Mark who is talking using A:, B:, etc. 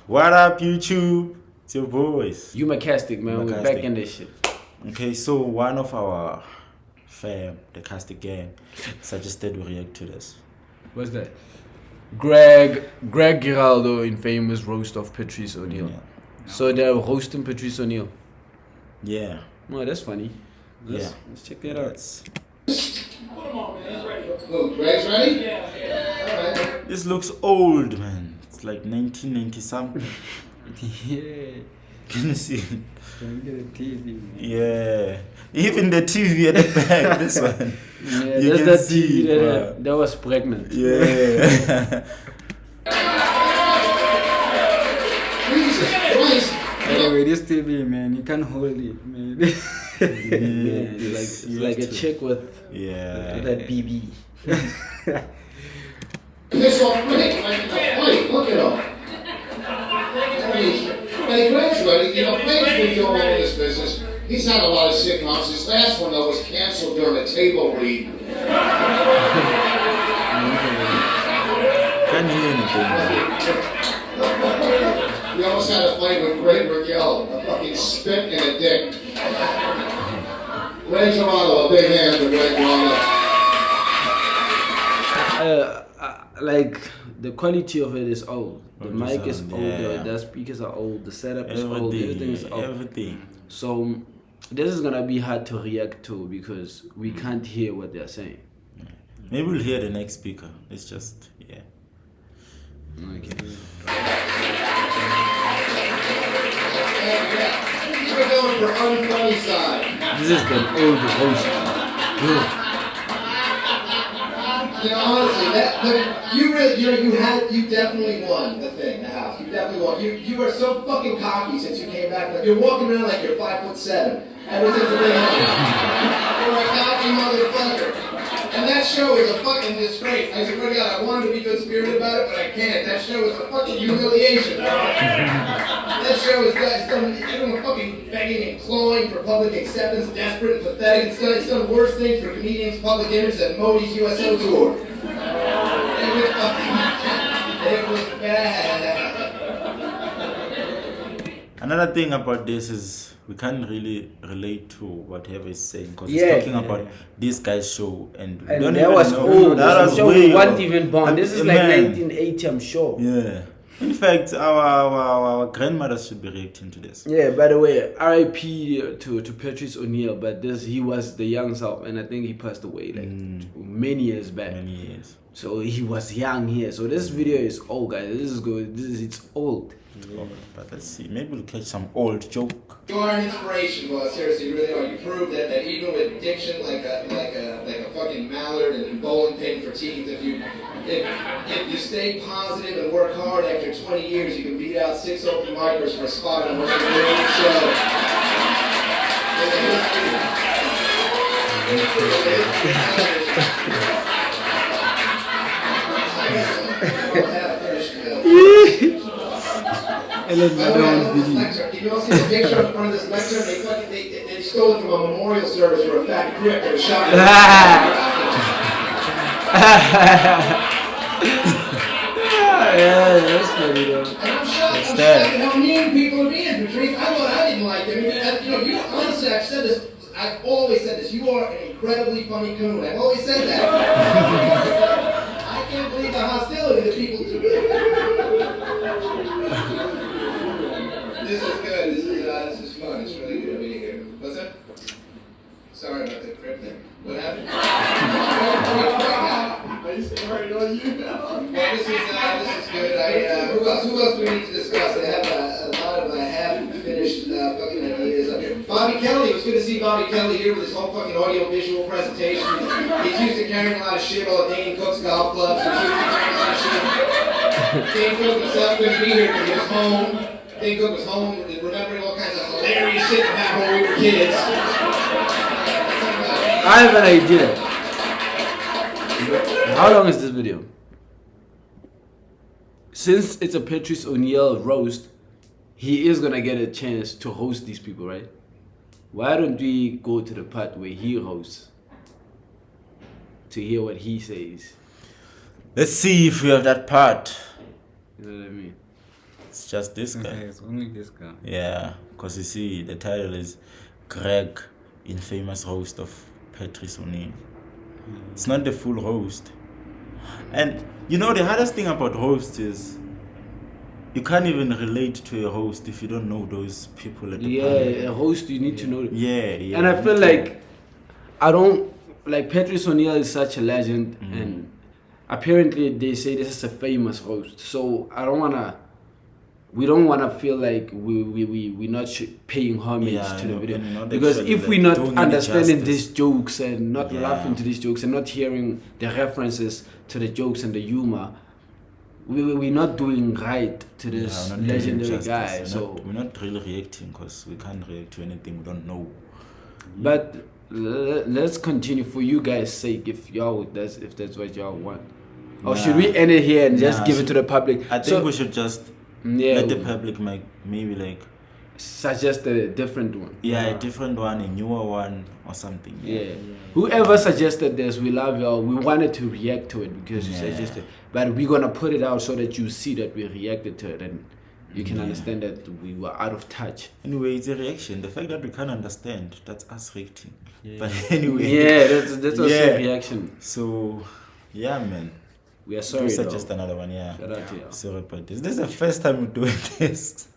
A: What up, YouTube? It's your boys.
B: You Macastic, man. We're back in this shit.
A: Okay, so one of our fam, the Castic gang, suggested we react to this.
B: What's that? Greg Giraldo in famous roast of Patrice O'Neal.
A: Yeah.
B: So they're roasting Patrice O'Neal.
A: Yeah.
B: Oh, that's funny. Let's check that out.
C: Oh, Greg's ready? Yeah. All right.
A: This looks old, man. It's like 1990 something.
B: Yeah.
A: Can you see it?
B: Can get a TV, man.
A: Yeah. Even the TV at the back, this one.
B: Yeah,
A: You
B: that's
A: can
B: that
A: see
B: TV
A: it,
B: that was pregnant.
A: Yeah.
C: Jesus Christ.
D: Anyway, this TV, man, you can't hold it, man.
B: Yeah, it's like a chick with
A: Yeah.
B: that BB.
C: Piss off Greg. Wait, look at him. Hey, Greg's ready. You know, Greg's been doing all this business. He's had a lot of sitcoms. His last one, though, was canceled during a table read.
A: Can't hear anything, man.
C: We almost had a fight with Greg Raquel, a fucking spit and a dick. Ray Toronto, a big hand for Greg Toronto.
B: Like the quality of it is old. The
A: Oh,
B: mic is
A: sound,
B: old.
A: yeah.
B: The speakers are old. The setup is old. Everything is old.
A: Everything.
B: So this is gonna be hard to react to because we can't hear what they're saying.
A: Maybe we'll hear the next speaker. It's just, yeah.
B: Okay.
C: We're going for unfunny side.
B: This is the old roast.
C: You know, honestly, you definitely won the thing, the house. You definitely won. You are so fucking cocky since you came back. Like, you're walking around like you're 5'7". Ever since the thing happened. You're a cocky motherfucker. And that show is a fucking disgrace. I swear to God, I wanted to be good spirited about it, but I can't. That show is a fucking humiliation. That show is everyone fucking begging and clawing for public acceptance, desperate and pathetic. It's done worse things for comedians' public image than Modi's USO tour. It was bad.
A: Another thing about this is we can't really relate to whatever he's saying because
B: Yeah,
A: he's talking about this guy's show and we
B: And
A: don't
B: that
A: even
B: was
A: know.
B: old.
A: That was
B: So
A: way
B: we weren't
A: old.
B: even born. This is like
A: Man.
B: 1980, I'm sure.
A: Yeah. In fact, our grandmothers should be reacting to this.
B: Yeah, by the way, R.I.P. to Patrice O'Neal, but he was the young self, and I think he passed away like many years back.
A: Many years.
B: So he was young here. So this video is old, guys. This is good. It's old.
A: Oh, but let's see. Maybe we'll catch some old joke.
C: You are an inspiration, boss. Seriously, you really are. You proved that even with diction like a fucking mallard and bowling pin for teeth, if you stay positive and work hard, after 20 years you can beat out 6 open micers for a spot on what's a great show.
B: And then
C: By the way, I love this lecture. If you all see the picture in front of this lecture, they stole it from a memorial service for a fat grip that was shot in the
B: Yeah, that's funny though.
C: And I'm shocked at how mean people are being, Patrice. I thought I didn't like them. You know, honestly, I've always said this. You are an incredibly funny coon. I've always said that. I can't believe the hostility that people do. This is good. This is fun. It's really good to be here. What's that? Sorry about the crib thing. What happened? Well, this is good. Who else do we need to discuss? I have a lot of half-finished fucking ideas. Bobby Kelly. It was good to see Bobby Kelly here with his whole fucking audio-visual presentation. He's used to carrying a lot of shit all at Dane Cook's golf clubs. He's used to carrying a lot of shit. Dane Cook himself couldn't be here because he was home. Dane Cook was home remembering all kinds of hilarious shit that happened when we were kids.
B: I have an idea. How long is this video? Since it's a Patrice O'Neal roast, he is gonna get a chance to host these people, right? Why don't we go to the part where he hosts to hear what he says?
A: Let's see if we have that part.
B: You know what I mean?
A: It's just this guy.
D: Okay, it's only this guy.
A: Yeah, because you see, the title is Greg, infamous host of Patrice O'Neal. It's not the full host. And you know, the hardest thing about hosts is you can't even relate to a host if you don't know those people at the panel.
B: A host you need to know.
A: Yeah.
B: And I feel like I don't like Patrice O'Neal is such a legend, and apparently they say this is a famous host. So I don't wanna. We don't wanna feel like we're not paying homage to the video,
A: and you're not
B: because
A: actually,
B: if
A: like,
B: we're not
A: doing any
B: understanding
A: justice.
B: these jokes and not
A: Yeah.
B: laughing to these jokes and not hearing the references to the jokes and the humor, we're not doing right to this
A: we're not doing
B: legendary
A: justice.
B: guy.
A: We're not really reacting because we can't react to anything we don't know.
B: But let's continue for you guys' sake, if that's what y'all want. Or should we end it here and just give it to the public?
A: I think we should just
B: yeah,
A: let the public maybe like
B: suggest a different one.
A: a different one, a newer one or something.
B: Yeah. Whoever suggested this, we love y'all. We wanted to react to it because you
A: Yeah.
B: suggested, but we're gonna put it out so that you see that we reacted to it and you can understand that we were out of touch.
A: Anyway, it's a reaction. The fact that we can't understand, that's us reacting. But anyway.
B: Yeah, that's also a reaction.
A: So, yeah, man.
B: We are
A: Do
B: sorry.
A: suggest
B: though.
A: another one, yeah.
B: Shout out to y'all.
A: Sorry about this. This is the first time we're doing this.